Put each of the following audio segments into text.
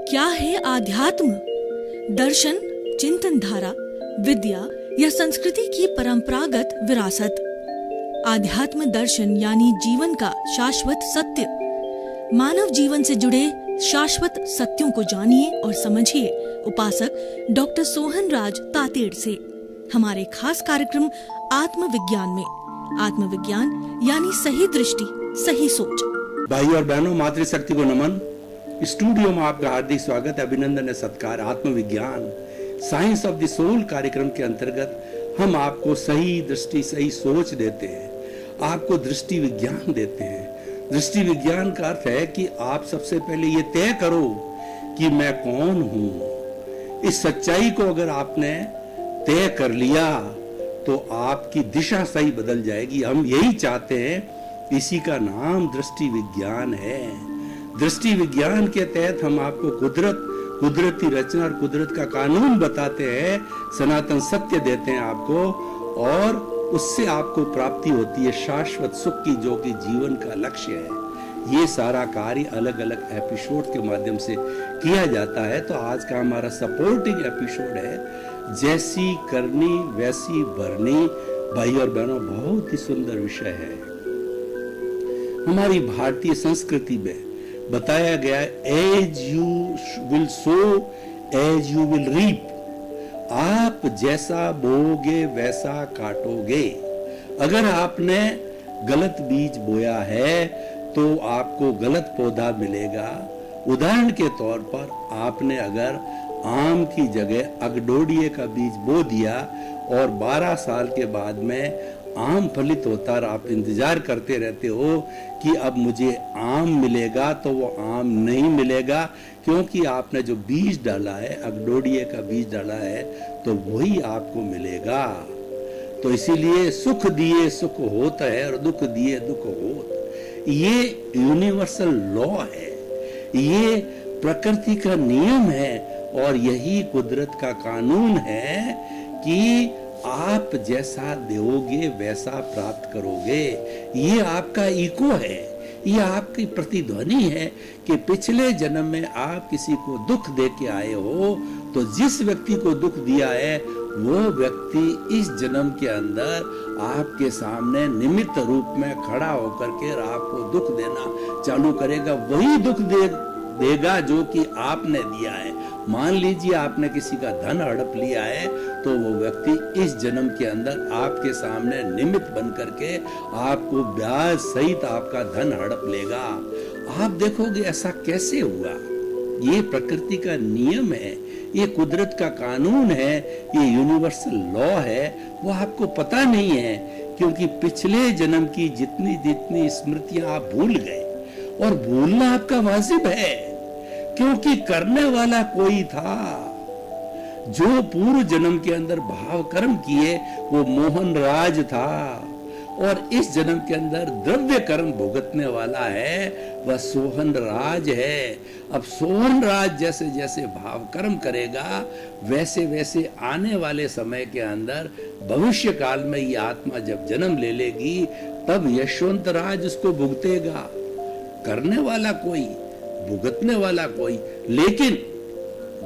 क्या है आध्यात्म? दर्शन, चिंतन धारा, विद्या या संस्कृति की परंपरागत विरासत। आध्यात्म दर्शन यानी जीवन का शाश्वत सत्य। मानव जीवन से जुड़े शाश्वत सत्यों को जानिए और समझिए उपासक डॉक्टर सोहनराज तातेड़ से हमारे खास कार्यक्रम आत्मविज्ञान में। आत्मविज्ञान यानी सही दृष्टि, सही सोच। भाई और बहनों, मातृशक्ति को नमन। स्टूडियो में आपका हार्दिक स्वागत है, अभिनंदन है, सत्कार। आत्मविज्ञान साइंस ऑफ द सोल कार्यक्रम के अंतर्गत हम आपको सही दृष्टि, सही सोच देते हैं, आपको दृष्टि विज्ञान देते हैं। दृष्टि विज्ञान का अर्थ है कि आप सबसे पहले ये तय करो कि मैं कौन हूं। इस सच्चाई को अगर आपने तय कर लिया तो आपकी दिशा सही बदल जाएगी। हम यही चाहते हैं, इसी का नाम दृष्टि विज्ञान है। दृष्टि विज्ञान के तहत हम आपको कुदरती रचना और कुदरत का कानून बताते हैं, सनातन सत्य देते हैं आपको, और उससे आपको प्राप्ति होती है शाश्वत सुख की, जो कि जीवन का लक्ष्य है। ये सारा कार्य अलग अलग एपिसोड के माध्यम से किया जाता है। तो आज का हमारा सपोर्टिंग एपिसोड है, जैसी करनी वैसी भरनी। भाई और बहनों, बहुत ही सुंदर विषय है। हमारी भारतीय संस्कृति में बताया गया है, as you will sow as you will reap. आप जैसा बोओगे वैसा काटोगे। अगर आपने गलत बीज बोया है तो आपको गलत पौधा मिलेगा। उदाहरण के तौर पर आपने अगर आम की जगह अगडोडिये का बीज बो दिया और 12 साल के बाद में आम फलित होता और आप इंतजार करते रहते हो कि अब मुझे आम मिलेगा, तो वो आम नहीं मिलेगा, क्योंकि आपने जो बीज डाला है, अगडोडिये का बीज डाला है, तो वही आपको मिलेगा। तो इसीलिए सुख दिए सुख होता है और दुख दिए दुख होत। ये यूनिवर्सल लॉ है, ये प्रकृति का नियम है, और यही कुदरत का कानून है कि आप जैसा दोगे वैसा प्राप्त करोगे। ये आपका इको है, ये आपकी प्रतिध्वनि है कि पिछले जन्म में आप किसी को दुख दे के आए हो, तो जिस व्यक्ति को दुख दिया है वो व्यक्ति इस जन्म के अंदर आपके सामने निमित्त रूप में खड़ा होकर के आपको दुख देना चालू करेगा। वही दुख देगा जो कि आपने दिया है। मान लीजिए आपने किसी का धन हड़प लिया है, तो वो व्यक्ति इस जन्म के अंदर आपके सामने निमित्त बन करके आपको ब्याज सहित आपका धन हड़प लेगा। आप देखोगे ऐसा कैसे हुआ। ये प्रकृति का नियम है, ये कुदरत का कानून है, ये यूनिवर्सल लॉ है। वो आपको पता नहीं है, क्योंकि पिछले जन्म की जितनी जितनी स्मृतियां आप भूल गए, और भूलना आपका वाजिब है, क्योंकि करने वाला कोई था। जो पूर्व जन्म के अंदर भाव कर्म किए वो मोहन राज था, और इस जन्म के अंदर द्रव्य कर्म भुगतने वाला है वह सोहन राज है। अब सोहन राज जैसे जैसे भाव कर्म करेगा, वैसे वैसे आने वाले समय के अंदर भविष्य काल में ये आत्मा जब जन्म ले लेगी, तब यशवंत राज उसको भुगतेगा। करने वाला कोई, भुगतने वाला कोई, लेकिन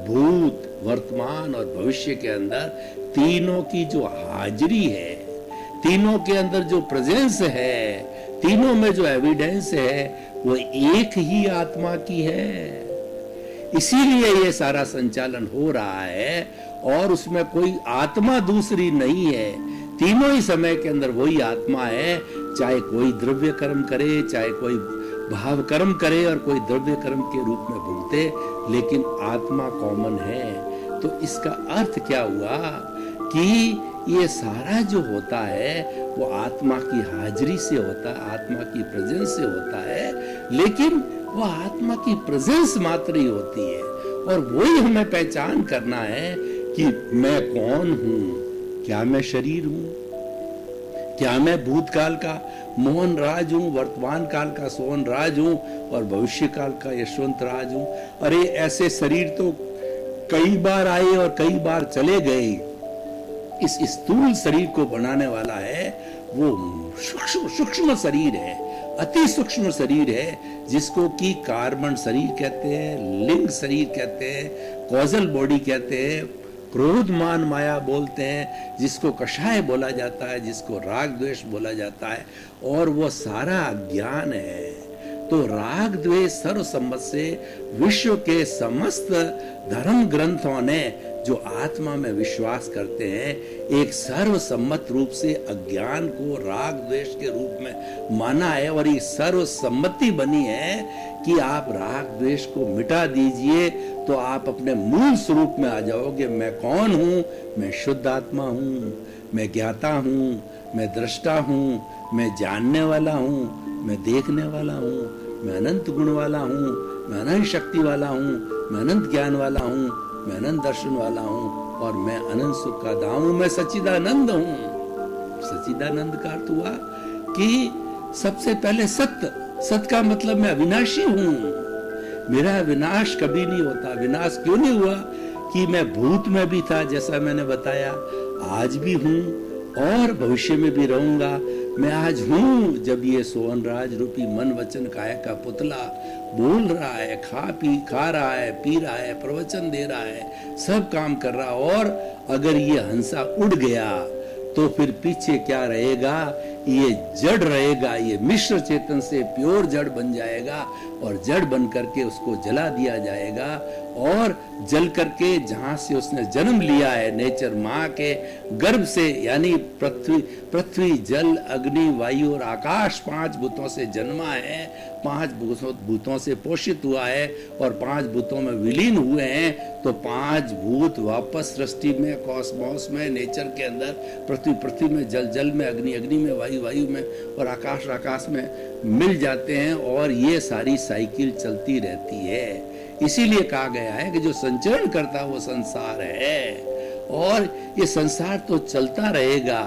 भूत, वर्तमान और भविष्य के अंदर तीनों की जो हाजिरी है, तीनों के अंदर जो प्रेजेंस है, तीनों में जो एविडेंस है, वो एक ही आत्मा की है। इसीलिए ये सारा संचालन हो रहा है, और उसमें कोई आत्मा दूसरी नहीं है। तीनों ही समय के अंदर वही आत्मा है, चाहे कोई द्रव्य कर्म करे, चाहे कोई भाव कर्म करे और कोई द्रव्य कर्म के रूप में भुगते, लेकिन आत्मा कॉमन है। तो इसका अर्थ क्या हुआ कि ये सारा जो होता है वो आत्मा की हाजिरी से होता है, आत्मा की प्रेजेंस से होता है, लेकिन वो आत्मा की प्रेजेंस मात्र ही होती है। और वही हमें पहचान करना है कि मैं कौन हूं। क्या मैं शरीर हूं? क्या मैं भूतकाल का मोहन राज हूं, वर्तमान काल का सोहन राज हूं, और भविष्य काल का यशवंत राज हूं? अरे ऐसे शरीर तो कई बार आए और कई बार चले गए। इस स्थूल शरीर को बनाने वाला है वो सूक्ष्म शरीर है, अति सूक्ष्म शरीर है, जिसको कि कार्बन शरीर कहते हैं, लिंग शरीर कहते हैं, कॉजल बॉडी कहते हैं, क्रोध मान माया बोलते हैं, जिसको कषाय बोला जाता है, जिसको राग द्वेष बोला जाता है, और वो सारा अज्ञान है। तो राग द्वेष सर्वसम्मत से विश्व के समस्त धर्म ग्रंथों ने जो आत्मा में विश्वास करते हैं, एक सर्वसम्मत रूप से अज्ञान को राग द्वेष के रूप में माना है, और ये सर्वसम्मति बनी है कि आप राग द्वेष को मिटा दीजिए तो आप अपने मूल स्वरूप में आ जाओगे। मैं कौन हूँ? मैं शुद्ध आत्मा हूँ, मैं ज्ञाता हूँ, मैं दृष्टा हूँ, मैं जानने वाला हूँ, मैं देखने वाला हूँ, मैं अनंत गुण वाला हूँ, मैं अनंत शक्ति वाला हूँ, मैं अनंत ज्ञान वाला हूँ, मैं अनंत दर्शन वाला हूँ, और मैं अनंत सुख का धाम हूँ, मैं सच्चिदानंद हूँ। सच्चिदानंद का अर्थ हुआ कि सबसे पहले सत्य, सत्य का मतलब मैं अविनाशी हूँ, मेरा विनाश कभी नहीं होता। विनाश क्यों नहीं हुआ? कि मैं भूत में भी था, जैसा मैंने बताया, आज भी हूँ और भविष्य में भी रहूंगा। मैं आज हूँ जब ये सोहनराज रूपी मन वचन काया का पुतला बोल रहा है, खा रहा है, पी रहा है, प्रवचन दे रहा है, सब काम कर रहा। और अगर ये हंसा उड़ गया तो फिर पीछे क्या रहेगा? ये जड़ रहेगा, ये मिश्र चेतन से प्योर जड़ बन जाएगा, और जड़ बन करके उसको जला दिया जाएगा, और जल करके जहां से उसने जन्म लिया है, नेचर माँ के गर्भ से, यानी पृथ्वी जल अग्नि वायु और आकाश, 5 भूतों से जन्मा है, 5 भूतों से पोषित हुआ है, और 5 भूतों में विलीन हुए हैं। तो 5 भूत वापस सृष्टि में, कॉस्मोस में, नेचर के अंदर, पृथ्वी में, जल में, अग्नि में, वायु में, और आकाश में मिल जाते हैं, और ये सारी साइकिल चलती रहती है। इसीलिए कहा गया है कि जो संचरण करता है वो संसार है, और ये संसार तो चलता रहेगा,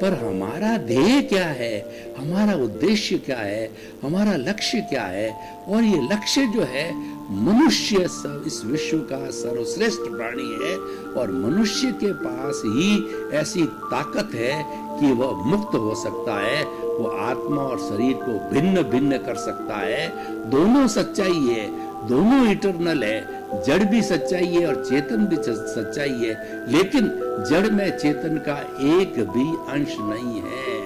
पर हमारा ध्येय क्या है, हमारा उद्देश्य क्या है, हमारा लक्ष्य क्या है? और ये लक्ष्य जो है, मनुष्य इस विश्व का सर्वश्रेष्ठ प्राणी है, और मनुष्य के पास ही ऐसी ताकत है कि वह मुक्त हो सकता है, वो आत्मा और शरीर को भिन्न भिन्न कर सकता है। दोनों सच्चाई है, दोनों इटरनल है, जड़ भी सच्चाई है और चेतन भी सच्चाई है, लेकिन जड़ में चेतन का एक भी अंश नहीं है,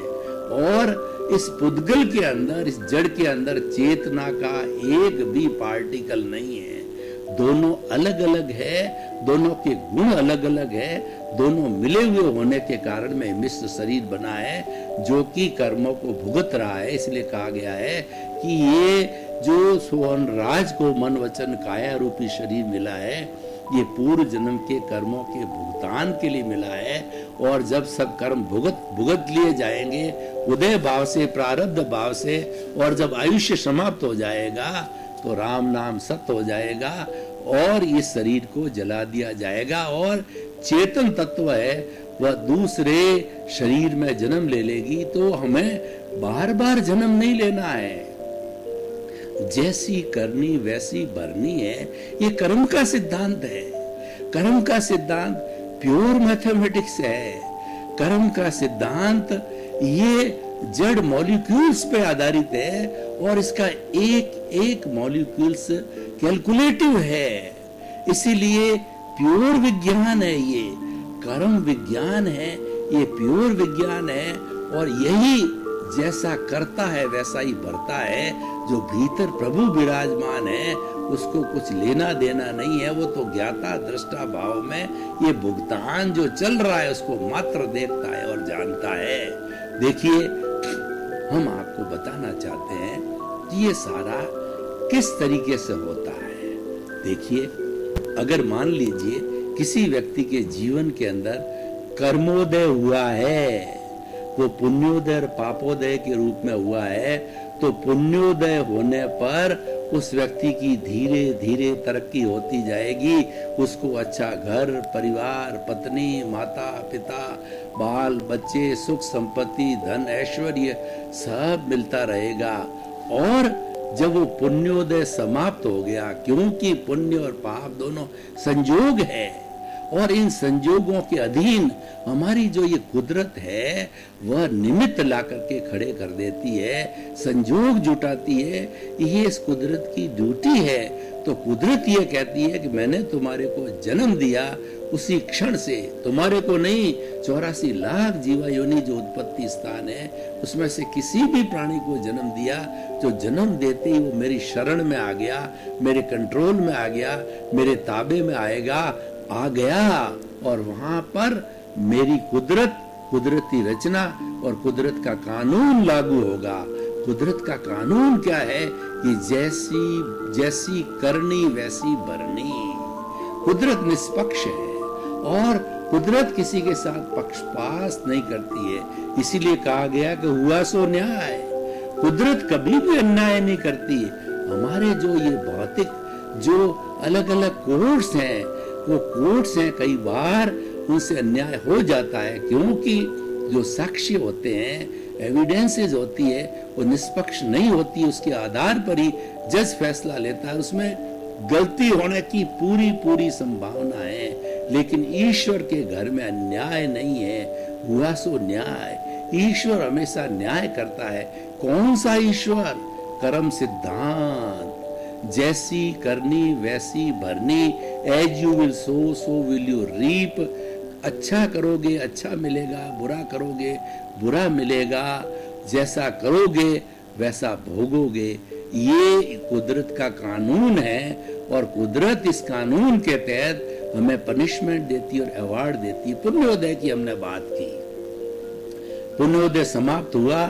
और इस पुद्गल के अंदर, इस जड़ के अंदर चेतना का एक भी पार्टिकल नहीं है। दोनों अलग अलग है, दोनों के गुण अलग अलग है, दोनों मिले हुए होने के कारण में मिश्र शरीर बना है, जो कि कर्मों को भुगत रहा है। इसलिए कहा गया है कि ये जो सोहनराज को मन वचन काया रूपी शरीर मिला है, ये पूर्व जन्म के कर्मों के भुगतान के लिए मिला है, और जब सब कर्म भुगत लिए जाएंगे उदय भाव से, प्रारब्ध भाव से, और जब आयुष्य समाप्त हो जाएगा तो राम नाम सत्य हो जाएगा, और इस शरीर को जला दिया जाएगा, और चेतन तत्व है वह दूसरे शरीर में जन्म ले लेगी। तो हमें बार बार जन्म नहीं लेना है, जैसी करनी वैसी भरनी है। ये कर्म का सिद्धांत है, कर्म का सिद्धांत प्योर मैथमेटिक्स है। कर्म का सिद्धांत ये जड़ मॉलिक्यूल्स पे आधारित है, और इसका एक एक मॉलिक्यूल्स कैलकुलेटिव है। इसीलिए प्योर विज्ञान है, ये कर्म विज्ञान है, ये प्योर विज्ञान है, और यही जैसा करता है वैसा ही भरता है। जो भीतर प्रभु विराजमान है उसको कुछ लेना देना नहीं है, वो तो ज्ञाता दृष्टा भाव में ये भुगतान जो चल रहा है उसको मात्र देखता है और जानता है। देखिए, हम आपको बताना चाहते हैं कि ये सारा किस तरीके से होता है। देखिए, अगर मान लीजिए किसी व्यक्ति के जीवन के अंदर कर्मोदय हुआ है, वो पुण्योदय और पापोदय के रूप में हुआ है, तो पुण्योदय होने पर उस व्यक्ति की धीरे धीरे तरक्की होती जाएगी। उसको अच्छा घर परिवार, पत्नी, माता पिता, बाल बच्चे, सुख संपत्ति, धन ऐश्वर्य सब मिलता रहेगा। और जब वो पुण्योदय समाप्त हो गया, क्योंकि पुण्य और पाप दोनों संयोग है, और इन संजोगों के अधीन हमारी जो ये कुदरत है वह निमित्त ला करके खड़े कर देती है, संजोग जुटाती है। ये इस कुदरत की ड्यूटी है। तो कुदरत ये कहती है कि मैंने तुम्हारे को जन्म दिया, उसी क्षण से तुम्हारे को नहीं, 84 लाख जीवा योनि जो उत्पत्ति स्थान है उसमें से किसी भी प्राणी को जन्म दिया, जो जन्म देते ही वो मेरी शरण में आ गया, मेरे कंट्रोल में आ गया, मेरे ताबे में आ गया और वहां पर मेरी कुदरत, कुदरती रचना और कुदरत का कानून लागू होगा। कुदरत का कानून क्या है कि जैसी करनी वैसी भरनी। कुदरत निष्पक्ष है और कुदरत किसी के साथ पक्षपात नहीं करती है। इसीलिए कहा गया कि हुआ सो न्याय। कुदरत कभी भी अन्याय नहीं करती। हमारे जो ये भौतिक जो अलग अलग कोर्ट्स हैं, वो कोर्ट्स हैं, कई बार उनसे अन्याय हो जाता है, क्योंकि जो साक्ष्य होते हैं, एविडेंसेस होती है, वो निष्पक्ष नहीं होती। उसके आधार पर ही जज फैसला लेता है, उसमें गलती होने की पूरी पूरी संभावना है। लेकिन ईश्वर के घर में अन्याय नहीं है, हुआ सो न्याय। ईश्वर हमेशा न्याय करता है। कौन सा ईश्वर? कर्म सिद्धांत, जैसी करनी वैसी भरनी। As you will sow so will you reap. अच्छा करोगे अच्छा मिलेगा, बुरा करोगे बुरा मिलेगा, जैसा करोगे वैसा भोगोगे। ये कुदरत का कानून है और कुदरत इस कानून के तहत हमें पनिशमेंट देती और अवार्ड देती है। पुण्योदय की हमने बात की, पुण्योदय समाप्त हुआ,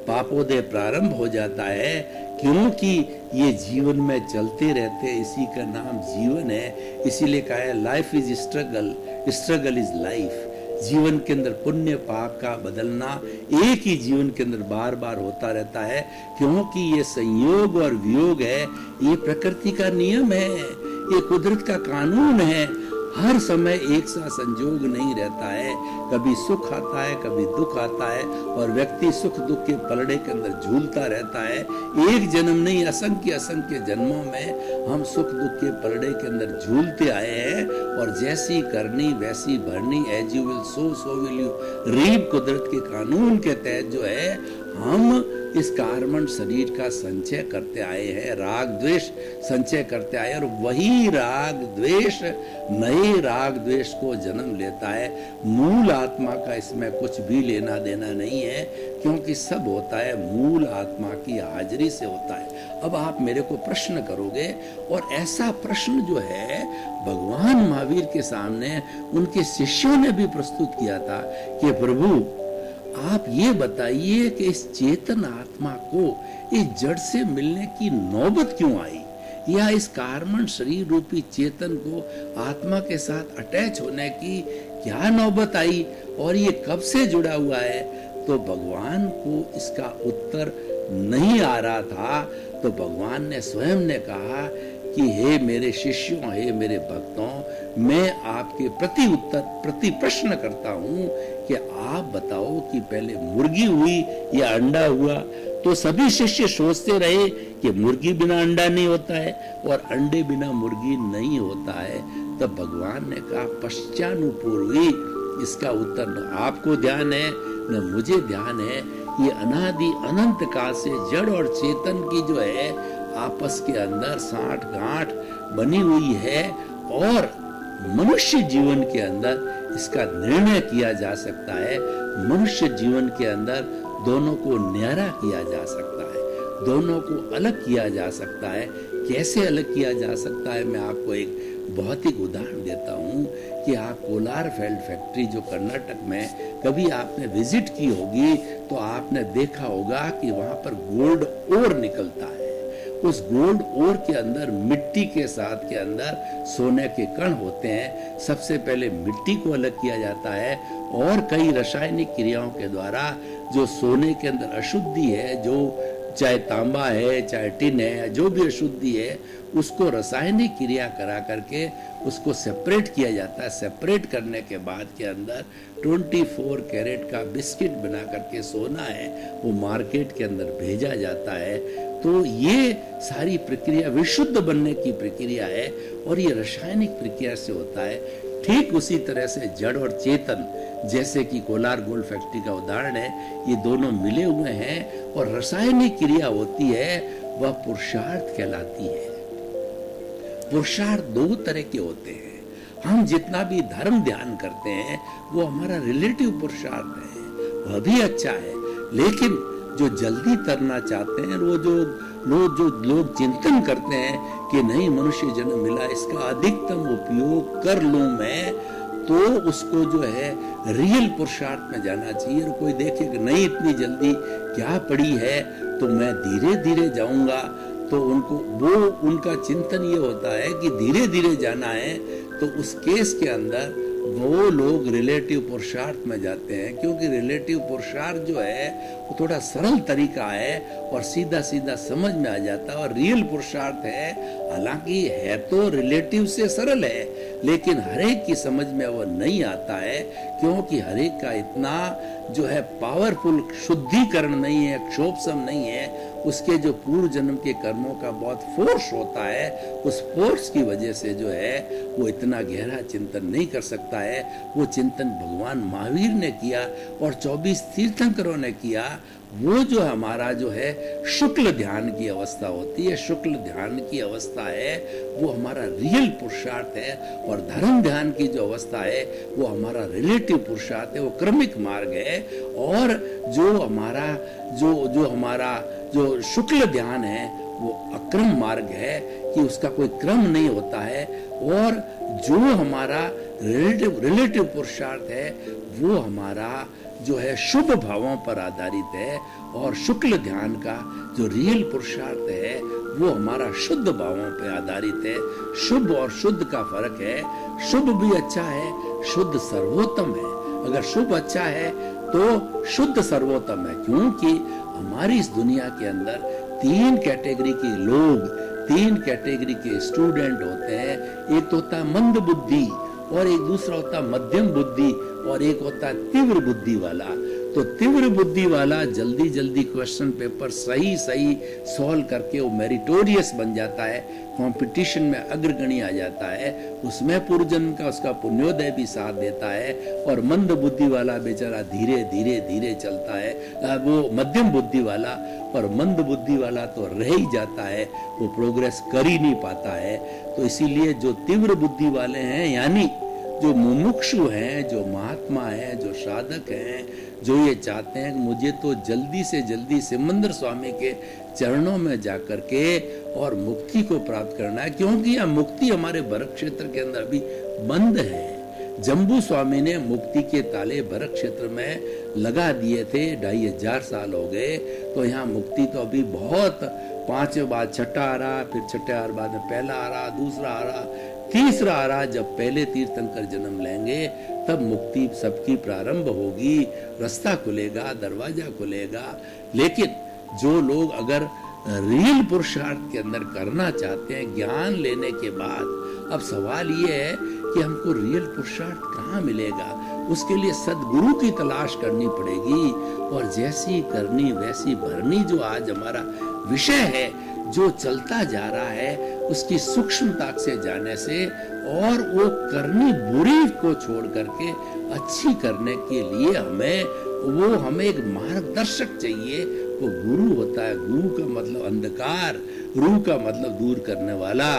पापोदय प्रारंभ हो जाता है, क्योंकि ये जीवन में चलते रहते, इसी का नाम जीवन है। इसीलिए कहा है life is struggle, struggle is life. जीवन के अंदर पुण्य पाप का बदलना एक ही जीवन के अंदर बार बार होता रहता है, क्योंकि ये संयोग और वियोग है, ये प्रकृति का नियम है, ये कुदरत का कानून है। हर समय एक सा संजोग नहीं रहता है, कभी सुख आता है कभी दुख आता है और व्यक्ति सुख दुख के पलड़े के अंदर झूलता रहता है। एक जन्म नहीं, असंख्य असंख्य जन्मों में हम सुख दुख के पलड़े के अंदर झूलते आए हैं और जैसी करनी वैसी भरनी। As you will sow so will you reap. कुदरत के कानून के तहत जो है हम इस कार्बन शरीर का संचय करते आए हैं, राग द्वेष संचय करते आए, और वही राग द्वेष नए राग द्वेष को जन्म लेता है। मूल आत्मा का इसमें कुछ भी लेना देना नहीं है, क्योंकि सब होता है मूल आत्मा की हाजिरी से होता है। अब आप मेरे को प्रश्न करोगे, और ऐसा प्रश्न जो है भगवान महावीर के सामने उनके शिष्यों ने भी प्रस्तुत किया था कि प्रभु आप ये बताइए कि इस चेतन आत्मा को इस जड़ से मिलने की नौबत क्यों आई, या इस कार्बन शरीर रूपी चेतन को आत्मा के साथ अटैच होने की क्या नौबत आई, और ये कब से जुड़ा हुआ है। तो भगवान को इसका उत्तर नहीं आ रहा था, तो भगवान ने स्वयं ने कहा कि हे मेरे शिष्यों, हे मेरे भक्तों, मैं आपके प्रति प्रश्न करता हूं कि आप बताओ कि पहले मुर्गी हुई या अंडा हुआ। तो सभी शिष्य सोचते रहे कि मुर्गी बिना अंडा नहीं होता है और अंडे बिना मुर्गी नहीं होता है। तब भगवान ने कहा पश्चानुपूर्वी, इसका उत्तर न आपको ध्यान है न मुझे ध्यान है। ये अनादि अनंत काल से जड़ और चेतन की जो है आपस के अंदर साठ गांठ बनी हुई है, और मनुष्य जीवन के अंदर इसका निर्णय किया जा सकता है। मनुष्य जीवन के अंदर दोनों को न्यारा किया जा सकता है, दोनों को अलग किया जा सकता है। कैसे अलग किया जा सकता है, मैं आपको एक भौतिक उदाहरण देता हूँ कि आप कोलार फील्ड फैक्ट्री जो कर्नाटक में कभी आपने विजिट की होगी तो आपने देखा होगा कि वहां पर गोल्ड ओर निकलता है। उस गोल्ड ओर के अंदर मिट्टी के साथ के अंदर सोने के कण होते हैं। सबसे पहले मिट्टी को अलग किया जाता है और कई रासायनिक क्रियाओं के द्वारा जो सोने के अंदर अशुद्धि है, जो चाहे तांबा है चाहे टिन है, जो भी अशुद्धि है, उसको रासायनिक क्रिया करा करके उसको सेपरेट किया जाता है। सेपरेट करने के बाद के अंदर 24 कैरेट का बिस्किट बना करके सोना है वो मार्केट के अंदर भेजा जाता है। तो ये सारी प्रक्रिया विशुद्ध बनने की प्रक्रिया है और ये रासायनिक प्रक्रिया से होता है। ठीक उसी तरह से जड़ और चेतन, जैसे कि कोलार गोल्ड फैक्ट्री का उदाहरण है, ये दोनों मिले हुए हैं और रासायनिक क्रिया होती है, वह पुरुषार्थ कहलाती है। पुरुषार्थ दो तरह के होते हैं। हम जितना भी धर्म ध्यान करते हैं वो हमारा रिलेटिव पुरुषार्थ है, वह भी अच्छा है, लेकिन जो जल्दी तरना चाहते हैं, वो जो लोग चिंतन करते हैं कि नहीं मनुष्य जन्म मिला, इसका अधिकतम उपयोग कर लूं मैं, तो उसको जो है रियल पुरुषार्थ में जाना चाहिए। और कोई देखे कि नहीं इतनी जल्दी क्या पड़ी है तो मैं धीरे धीरे जाऊंगा, तो उनका चिंतन ये होता है कि धीरे धीरे जाना है, तो उस केस के अंदर वो लोग रिलेटिव पुरुषार्थ में जाते हैं, क्योंकि रिलेटिव पुरुषार्थ जो है वो थोड़ा सरल तरीका है और सीधा सीधा समझ में आ जाता है। और रियल पुरुषार्थ है, हालांकि है तो रिलेटिव से सरल है, लेकिन हरेक की समझ में वो नहीं आता है, क्योंकि हरेक का इतना जो है पावरफुल शुद्धिकरण नहीं है, क्षोभसम नहीं है, उसके जो पूर्व जन्म के कर्मों का बहुत फोर्स होता है, उस फोर्स की वजह से जो है वो इतना गहरा चिंतन नहीं कर सकता है। वो चिंतन भगवान महावीर ने किया और 24 तीर्थंकरों ने किया। वो जो हमारा जो है शुक्ल ध्यान की अवस्था होती है, शुक्ल ध्यान की अवस्था है, वो हमारा रियल पुरुषार्थ है। और धर्म ध्यान की जो अवस्था है वो हमारा रिलेटिव पुरुषार्थ है, वो क्रमिक मार्ग है। और जो हमारा जो शुक्ल ध्यान है वो अक्रम मार्ग है, कि उसका कोई क्रम नहीं होता है। और जो हमारा रिलेटिव पुरुषार्थ है वो हमारा जो है शुभ भावों पर आधारित है, और शुक्ल ध्यान का जो रियल पुरुषार्थ है वो हमारा शुद्ध भावों पर आधारित है। शुभ और शुद्ध का फर्क है, शुभ भी अच्छा है, शुद्ध सर्वोत्तम है। अगर शुभ अच्छा है तो शुद्ध सर्वोत्तम है, क्योंकि हमारी इस दुनिया के अंदर 3 कैटेगरी के लोग, 3 कैटेगरी के स्टूडेंट होते हैं। एक तो होता है मंद बुद्धि, और एक दूसरा होता है मध्यम बुद्धि, और एक होता है तीव्र बुद्धि वाला। तो तीव्र बुद्धि वाला जल्दी जल्दी क्वेश्चन पेपर सही सॉल्व करके वो मेरिटोरियस बन जाता है, कंपटीशन में अग्रगणी आ जाता है, उसमें पूर्व जन्म का उसका पुण्योदय भी साथ देता है। और मंद बुद्धि वाला बेचारा धीरे धीरे चलता है, वो मध्यम बुद्धि वाला। और मंद बुद्धि वाला तो रह ही जाता है, वो प्रोग्रेस कर ही नहीं पाता है। तो इसीलिए जो तीव्र बुद्धि वाले हैं, यानी जो मुमुक्षु हैं, जो महात्मा हैं, जो साधक हैं, जो ये चाहते हैं कि मुझे तो जल्दी से जल्दी सिमंदर स्वामी के चरणों में जाकर के और मुक्ति को प्राप्त करना है, क्योंकि यह मुक्ति हमारे भरत क्षेत्र के अंदर अभी बंद है। जम्बू स्वामी ने मुक्ति के ताले भरत क्षेत्र में लगा दिए थे, 2500 साल हो गए। तो यहाँ मुक्ति तो अभी बहुत, 5वें बाद छठा आ रहा, फिर छठे बाद में पहला आ रहा, दूसरा आ रहा, तीसरा आ रहा। जब पहले तीर्थंकर जन्म लेंगे तब मुक्ति सबकी प्रारंभ होगी, रास्ता खुलेगा, दरवाजा खुलेगा। लेकिन जो लोग अगर रियल पुरुषार्थ के अंदर करना चाहते हैं ज्ञान लेने के बाद, अब सवाल ये है कि हमको रियल पुरुषार्थ कहाँ मिलेगा? उसके लिए सदगुरु की तलाश करनी पड़ेगी। और जैसी करनी वैसी भरनी, जो आज हमारा विषय है, जो चलता जा रहा है, उसकी सूक्ष्मता से जाने से, और वो करनी बुरी को छोड़ करके अच्छी करने के लिए हमें एक मार्गदर्शक चाहिए। वो गुरु होता है। गुरु का मतलब अंधकार, रू का मतलब दूर करने वाला।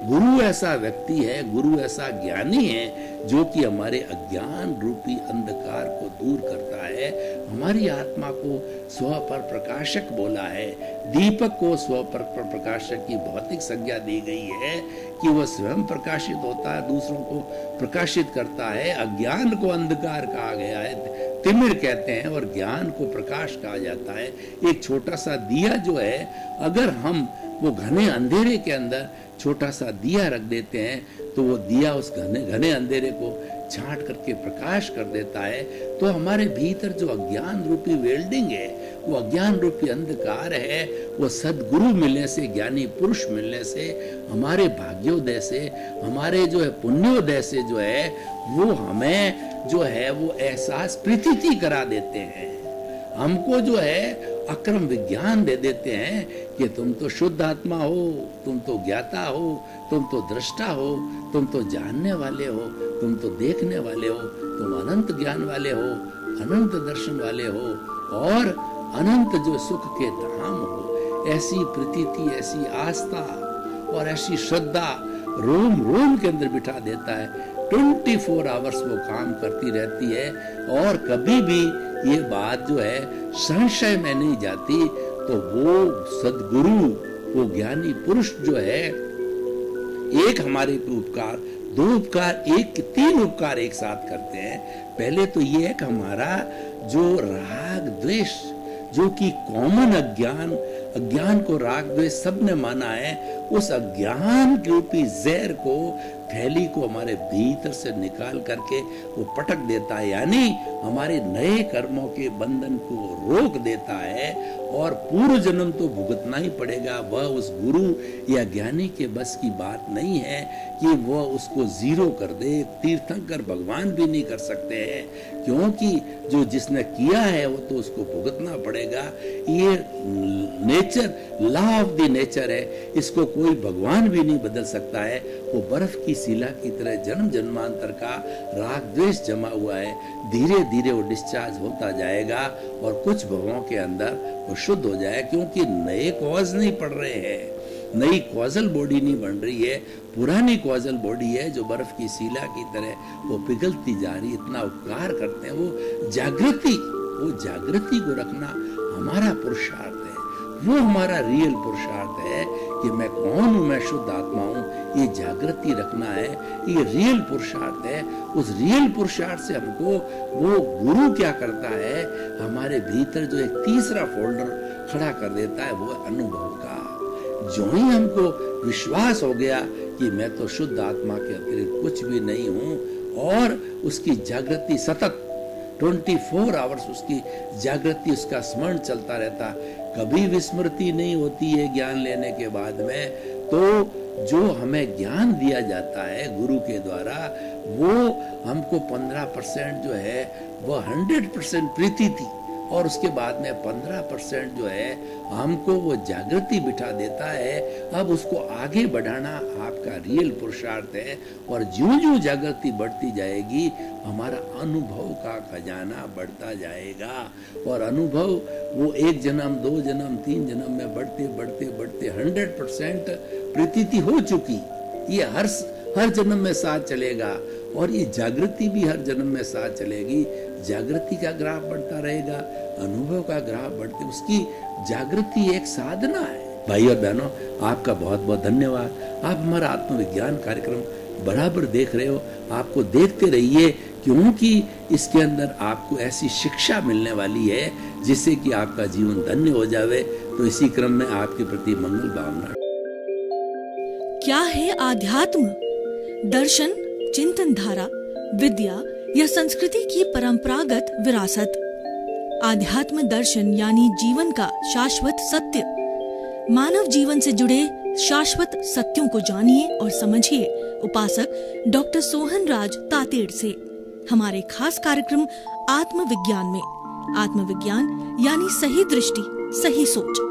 गुरु ऐसा व्यक्ति है, गुरु ऐसा ज्ञानी है जो कि हमारे अज्ञान रूपी अंधकार को दूर करता है। हमारी आत्मा को स्व पर प्रकाशक बोला है। दीपक को स्व पर प्रकाशक की भौतिक संज्ञा दी गई है कि वह स्वयं प्रकाशित होता है, दूसरों को प्रकाशित करता है। अज्ञान को अंधकार कहा गया है, तिमिर कहते हैं, और ज्ञान को प्रकाश कहा जाता है। एक छोटा सा दिया जो है, अगर हम वो घने अंधेरे के अंदर छोटा सा दिया रख देते हैं तो वो दिया उस घने अंधेरे को छांट करके प्रकाश कर देता है। तो हमारे भीतर जो अज्ञान रूपी वेल्डिंग है, वो अज्ञान रूपी अंधकार है, वो सदगुरु मिलने से, ज्ञानी पुरुष मिलने से, हमारे भाग्योदय से, हमारे जो है पुण्योदय से जो है, वो हमें जो है वो एहसास प्रतीति करा देते हैं। हमको जो है अक्रम विज्ञान दे देते हैं कि तुम तो शुद्ध आत्मा हो, तुम तो ज्ञाता हो, तुम तो दृष्टा हो, तुम तो जानने वाले हो, तुम तो देखने वाले हो, तुम अनंत ज्ञान वाले हो, अनंत दर्शन वाले हो और अनंत जो सुख के धाम हो। ऐसी प्रतीति, ऐसी आस्था और ऐसी श्रद्धा रोम रोम के अंदर बिठा देता है। 24 आवर्स वो काम करती रहती है और कभी भी ये बात जो है संशय में नहीं जाती। तो वो सदगुरु, वो ज्ञानी पुरुष जो है, एक हमारे को उपकार, 2 उपकार, 3 उपकार एक साथ करते हैं। पहले तो ये है कि हमारा जो राग द्वेष, जो कि कॉमन अज्ञान को राग द्वेष सबने माना है, उस अज्ञान के रूपी जहर को, थैली को हमारे भीतर से निकाल करके वो पटक देता है, यानी हमारे नए कर्मों के बंधन को रोक देता है और पूर्व जन्म तो भुगतना ही पड़ेगा। वह उस गुरु या ज्ञानी के बस की बात नहीं है कि वह उसको जीरो कर दे। तीर्थंकर भगवान भी नहीं कर सकते हैं, क्योंकि जो जिसने किया है वो तो उसको भुगतना पड़ेगा। ये nature, law of the nature है, इसको कोई भगवान भी नहीं बदल सकता है। वो बर्फ की शिला की तरह जन्म जन्मांतर का राग द्वेष जमा हुआ है, धीरे धीरे वो डिस्चार्ज होता जाएगा और कुछ भवों के अंदर वो शुद्ध हो जाए, क्योंकि नए कॉज नहीं पड़ रहे हैं, नई कॉजल बॉडी नहीं बन रही है, पुरानी कॉजल बॉडी है जो बर्फ की शिला की तरह वो पिघलती जा रही। इतना उपकार करते हैं वो जागृति को रखना हमारा पुरुषार्थ है, वो हमारा रियल पुरुषार्थ है कि मैं कौन हूं, मैं शुद्ध आत्मा हूं, ये जागृति रखना है, ये रियल पुरुषार्थ है। उस रियल पुरुषार्थ से हमको वो गुरु क्या करता है, हमारे भीतर जो एक तीसरा फोल्डर खड़ा कर देता है, वो अनुभव का। जो ही हमको विश्वास हो गया कि मैं तो शुद्ध आत्मा के अतिरिक्त कुछ भी नहीं हूं और उसकी जागृति सतत 24 आवर्स उसकी जागृति, उसका स्मरण चलता रहता, कभी विस्मृति नहीं होती है ज्ञान लेने के बाद में। तो जो हमें ज्ञान दिया जाता है गुरु के द्वारा, वो हमको 15% जो है वो 100% प्रीति थी और उसके बाद में 15% जो है हमको वो जागृति बिठा देता है। अब उसको आगे बढ़ाना आपका रियल पुरुषार्थ है और ज्यों-ज्यों जागृति बढ़ती जाएगी हमारा अनुभव का खजाना बढ़ता जाएगा और अनुभव वो 1 जन्म, 2 जन्म, 3 जन्म में बढ़ते बढ़ते बढ़ते 100% प्रतीति हो चुकी, ये हर जन्म में साथ चलेगा और ये जागृति भी हर जन्म में साथ चलेगी। जागृति का ग्राफ बढ़ता रहेगा, अनुभव का ग्राफ बढ़ते, उसकी जागृति एक साधना है। भाई और बहनों, आपका बहुत बहुत धन्यवाद। आप हमारा आत्मविज्ञान कार्यक्रम बराबर देख रहे हो, आपको देखते रहिए, क्योंकि इसके अंदर आपको ऐसी शिक्षा मिलने वाली है जिससे कि आपका जीवन धन्य हो जावे। तो इसी क्रम में आपके प्रति मंगल भावना। क्या है आध्यात्म? दर्शन, चिंतन धारा, विद्या या संस्कृति की परंपरागत विरासत। आध्यात्म दर्शन यानी जीवन का शाश्वत सत्य। मानव जीवन से जुड़े शाश्वत सत्यों को जानिए और समझिए उपासक डॉक्टर सोहन राज तातेड़ से हमारे खास कार्यक्रम आत्मविज्ञान में। आत्मविज्ञान यानी सही दृष्टि, सही सोच।